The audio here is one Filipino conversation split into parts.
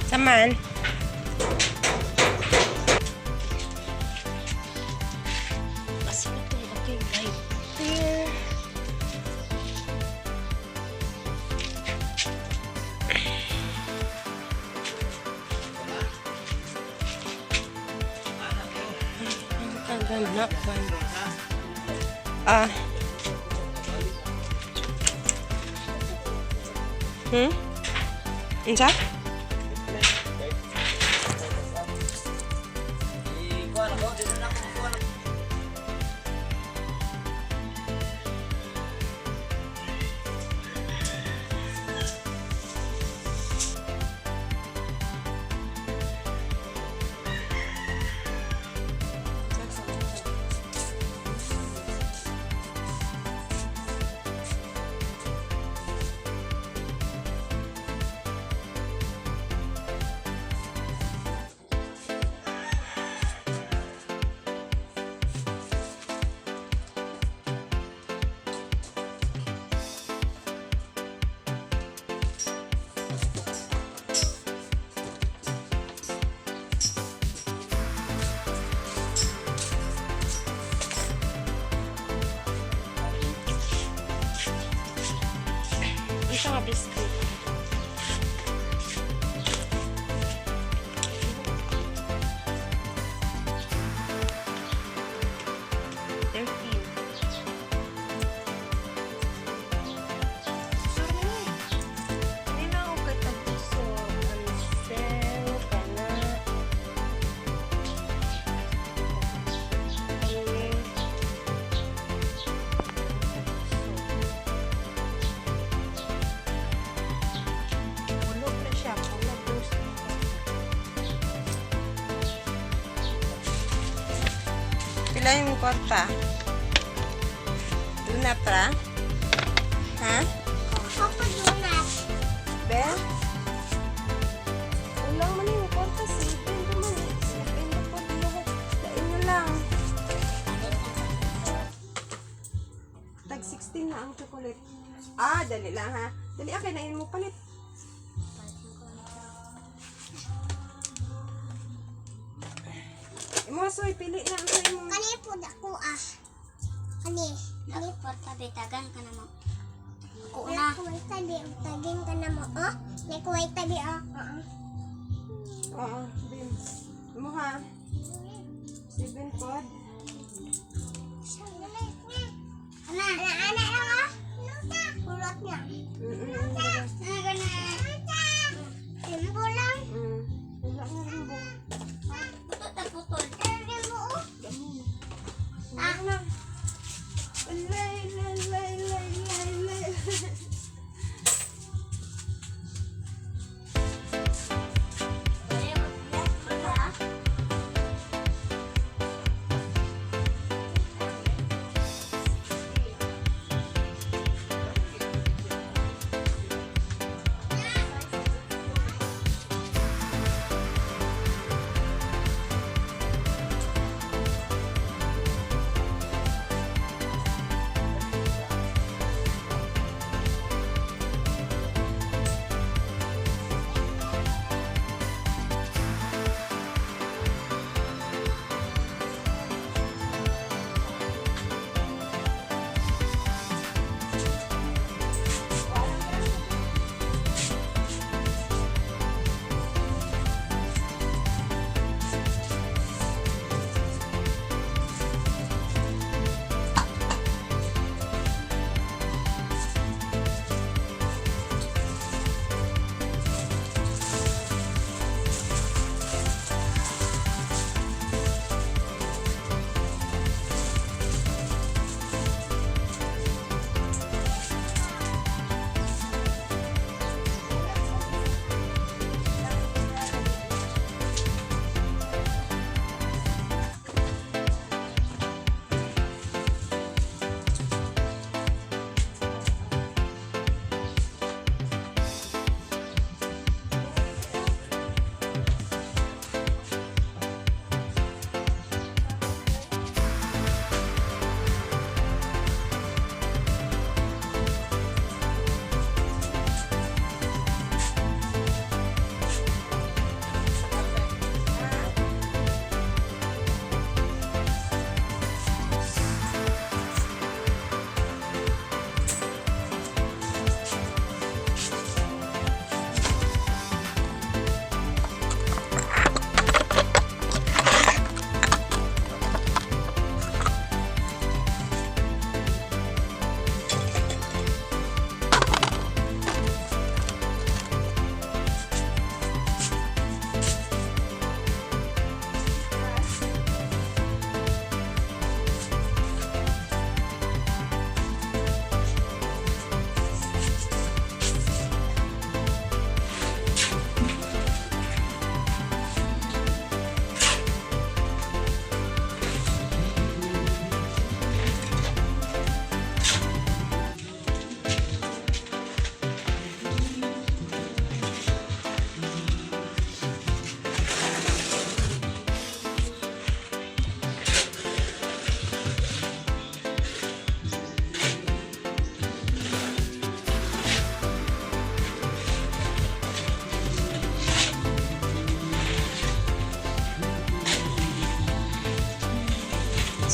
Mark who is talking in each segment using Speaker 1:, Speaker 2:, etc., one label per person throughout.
Speaker 1: Saman. Kasi ito, okay, right there. Ang ganap man. Unsa? Ito nga biscuit. Pila yung kwarta? Dunat ra? Ha?
Speaker 2: Ako dunat.
Speaker 1: Be? Ulang man yung kwarta. Sipin naman. Sipin na po. Lain nyo lang. Tag 16 na ang chocolate. Dali lang ha. Dali nain mo palit. Imosoy, pili na ang sa'yo mo.
Speaker 2: Kani po dako Kani po tabitagan ka na mo. Ako na. Kuway tabi, tagin ka na mo. May kuway tabi
Speaker 1: Oo, Bin. Mo ha. 7 pod.
Speaker 2: Ana lang Pulot niya. Limbo lang.
Speaker 1: Wala nga limbo.
Speaker 2: Putol. Limbo.
Speaker 1: Wala. Lay.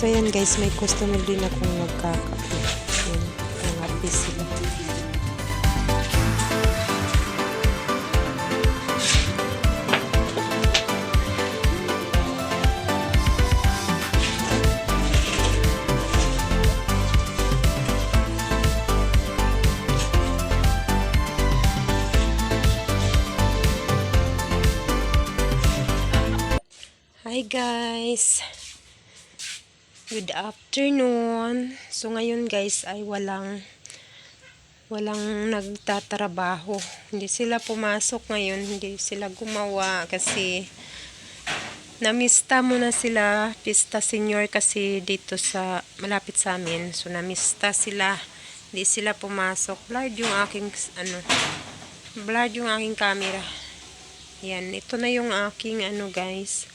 Speaker 1: So, ayan guys, may customer din akong nagkakape. Ayan, nangape sila. Hi guys! Good afternoon! So ngayon guys ay walang nagtatrabaho. Hindi sila pumasok ngayon, hindi sila gumawa kasi namista muna sila, Pista Senior kasi dito sa malapit sa amin. So namista sila, hindi sila pumasok. Blurred yung aking blurred yung aking camera. Yan, ito na yung aking guys.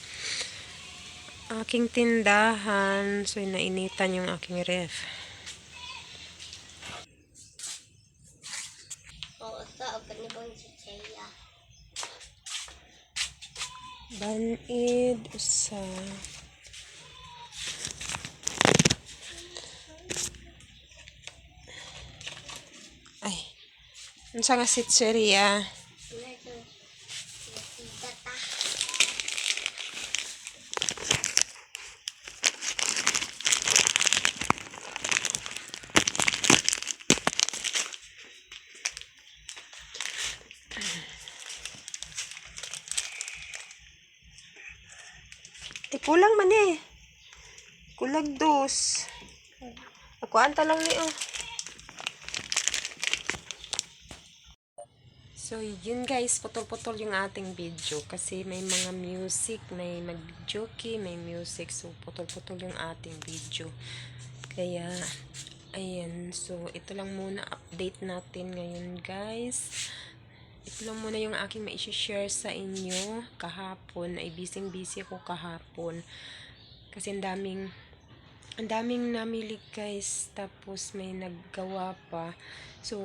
Speaker 1: Aking tindahan. So, nainitan yung aking ref.
Speaker 2: Oo, sa ganibang si Cheya.
Speaker 1: Banid usa. Ay. Unsa nga sitseria? Kulang man eh. Kulag dos. Nakuanta lang ni oh. So, yun guys, putol-putol yung ating video kasi may mga music, may mag-jockey, may music. So, putol-putol yung ating video. Kaya, ayan. So, ito lang muna update natin ngayon guys. Ito lang muna yung aking ma-share sa inyo kahapon. Ay busy ako kahapon. Kasi ang daming namili guys. Tapos may naggawa pa. So,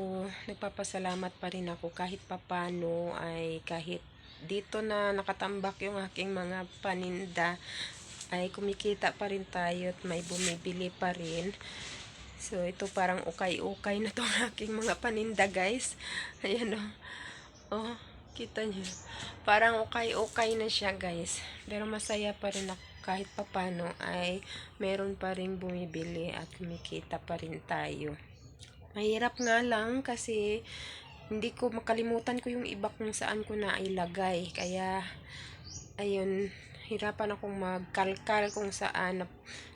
Speaker 1: nagpapasalamat pa rin ako kahit papano ay kahit dito na nakatambak yung aking mga paninda ay kumikita pa rin tayo at may bumibili pa rin. So, ito parang ukay-ukay na tong aking mga paninda guys. Ayan o. Oh, kita nyo. Parang ukay-ukay na siya guys. Pero masaya pa rin ako kahit papano ay meron pa rin bumibili at kumikita pa rin tayo. Mahirap nga lang kasi hindi ko makalimutan ko yung iba kung saan ko na ilagay. Kaya, ayun, hirapan akong magkalkal kung saan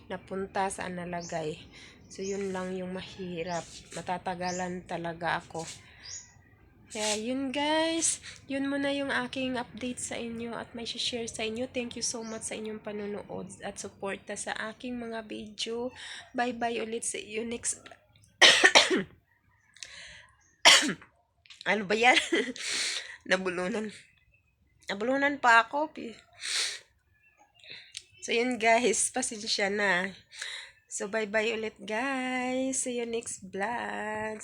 Speaker 1: napunta, saan nalagay. So, yun lang yung mahirap. Matatagalan talaga ako. Kaya yun guys, yun muna yung aking update sa inyo at may share sa inyo. Thank you so much sa inyong panonood at suporta sa aking mga video. Bye bye ulit, see you next. Ano ba yan? Nabulunan pa ako. So yun guys, pasensya na. So bye bye ulit guys. See you next vlog.